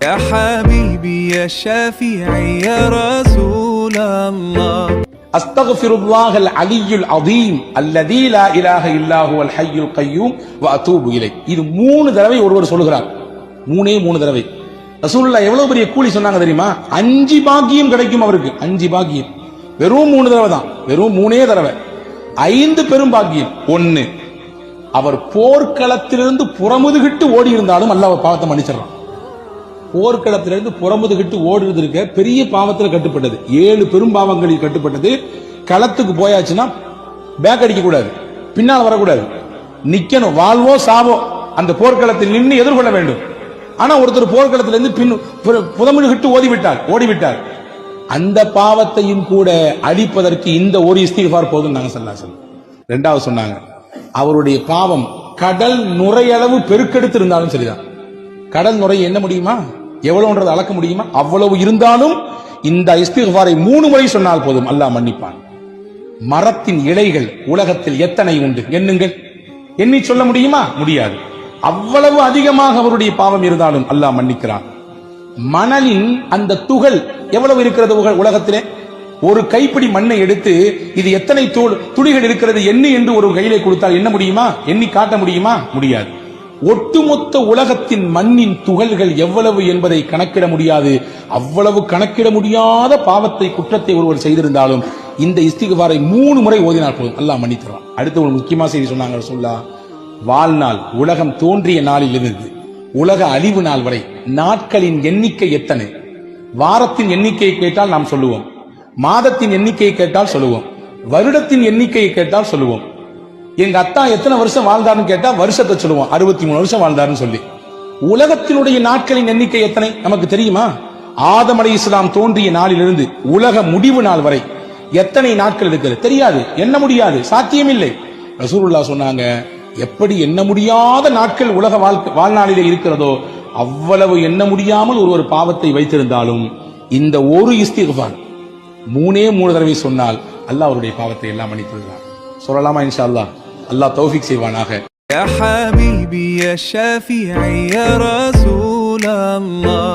يا حبيبي يا شافعي يا رسول الله அஸ்தக்ஃபிருல்லாஹல் அலியுல் அதீம் அல்லதீ லா இலாஹ இல்லா ஹுவல் ஹய்யுல் கய்யூம் வ அதூபு இலை. இது 3 தடவை ஒருவர் சொல்லுகிறார். 3 தடவை. ரசூலுல்லாஹ் எவ்வளவு பெரிய கூலி சொன்னாங்க தெரியுமா? 5 பாக்கியம் கிடைக்கும் அவருக்கு. 5 பாக்கியம். வெறும் 3 தடவை தான். வெறும் 3 தடவை. 5 பெரும் பாக்கியம். 1, அவர் போர்க்களத்திலிருந்து புறமுதுகிட்டு ஓடி இருந்தாலும் அல்லாஹ் பாவத்தை மன்னிச்சிடறான். போர்க்களத்திலிருந்து புறமுதுகிட்டு ஓடுறது இருக்க பெரிய பாவத்தில் கட்டுப்பட்டது. 7 பெரும் பாவங்களில் கட்டுப்பட்டது. களத்துக்கு போயாச்சுன்னா பேக் அடிக்க கூடாது, பின்னால் வரக்கூடாது, நிக்கணும், வாழ்வோ சாவோ அந்த போர்க்களத்தில் நின்று எதிர்கொள்ள வேண்டும். ஆனா ஒருத்தர் போர்க்களத்திலிருந்து புறமுதுகிட்டு ஓடிவிட்டார். அந்த பாவத்தையும் கூட அழிப்பதற்கு இந்த ஒரு இஸ்திக்ஃபார் போதும் நாங்க சொல்லலாம். 2வது சொன்னாங்க, அவருடைய பாவம் கடல் நுரையளவு பெருக்கெடுத்து இருந்தாலும் சரிதான். கடல் நுரை என்ன முடியுமா? எவ்வளவுன்றது அளக்க முடியுமா? அவ்வளவு இருந்தாலும் இந்த இஸ்திக்ஃபாரை 3 முறை சொன்னால் போதும், அல்லாஹ் மன்னிப்பான். மரத்தின் இலைகள் உலகத்தில் எத்தனை உண்டு எண்ணுங்கள். எண்ணி சொல்ல முடியுமா? முடியாது. அவ்வளவு அதிகமாக அவருடைய பாவம் இருந்தாலும் அல்லாஹ் மன்னிக்கிறான். மணலின் அந்த துகள் எவ்வளவு இருக்கிறது உலகத்திலே? ஒரு கைப்பிடி மண்ணை எடுத்து இது எத்தனை துளிகள் இருக்கிறது எண்ணு என்று ஒரு கையிலே கொடுத்தால் என்ன முடியுமா? எண்ணி காட்ட முடியுமா? முடியாது. ஒட்டுமொத்த உலகத்தின் மண்ணின் துகள்கள் எவ்வளவு என்பதை கணக்கிட முடியாது. அவ்வளவு கணக்கிட முடியாத பாவத்தை, குற்றத்தை ஒருவர் செய்திருந்தாலும் இந்த இஸ்திக்ஃபாரை 3 முறை ஓதினால் போதும், அல்லாஹ் மன்னித்துறான். அடுத்து ஒரு முக்கியமான செய்தி சொன்னாங்க ரசூலுல்லாஹ். வாழ்நாள், உலகம் தோன்றிய நாளில் இருந்து உலக அழிவு நாள் வரை நாட்களின் எண்ணிக்கை எத்தனை? வாரத்தின் எண்ணிக்கையை கேட்டால் நாம் சொல்லுவோம், மாதத்தின் எண்ணிக்கையை கேட்டால் சொல்லுவோம், வருடத்தின் எண்ணிக்கையை கேட்டால் சொல்லுவோம். எங்க அத்தா எத்தனை வருஷம் வாழ்ந்தாருன்னு கேட்டா வருஷத்தை சொல்லுவோம், 63 வருஷம் வாழ்ந்தாருன்னு சொல்லி. உலகத்தினுடைய நாட்களின் எண்ணிக்கை எத்தனை நமக்கு தெரியுமா? ஆதம் அலைஹிஸ்ஸலாம் தோன்றிய நாளிலிருந்து உலக முடிவு நாள் வரை எத்தனை நாட்கள் இருக்கிறது தெரியாது, எண்ண முடியாது, சாத்தியமில்லை. ரசூலுல்லாஹ் சொன்னாங்க, எப்படி எண்ண முடியாத நாட்கள் உலக வாழ்நாளிலே இருக்கிறதோ அவ்வளவு எண்ண முடியாமல் ஒரு பாவத்தை வைத்திருந்தாலும் இந்த ஒரு இஸ்திக்ஃபார் 3 தடவை சொன்னால் அல்லாஹ் அவருடைய பாவத்தை எல்லாம் மன்னித்துள்ளார். சொல்லலாமா? இன்ஷா அல்லாஹ். அல்லாஹ் தௌஃபீக் செய்வானாக. يا حبيبي يا شافعي يا رسول الله